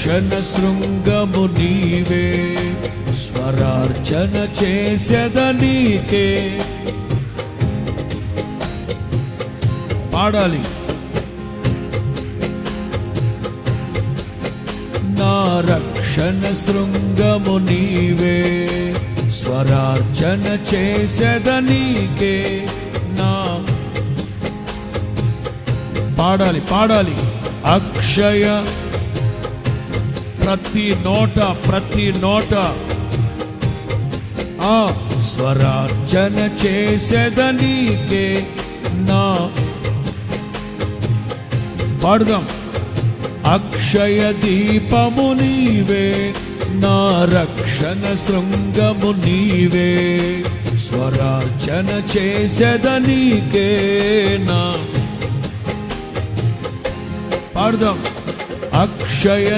రక్షణ శృంగము నీవే, స్వరార్చన చేసెద నీకే. పాడాలి. నా రక్షణ శృంగము నీవే, స్వరార్చన చేసెద నీకే. నా పాడాలి పాడాలి. అక్షయ ప్రతి నోట ఆ స్వరార్చన చేసెద నీకే. నా పాడుదాం. అక్షయ దీపము నీవే, నా రక్షణ శృంగము నీవే, స్వరార్చన చేసెద నీకే. నా పాడుదాం. అక్షయ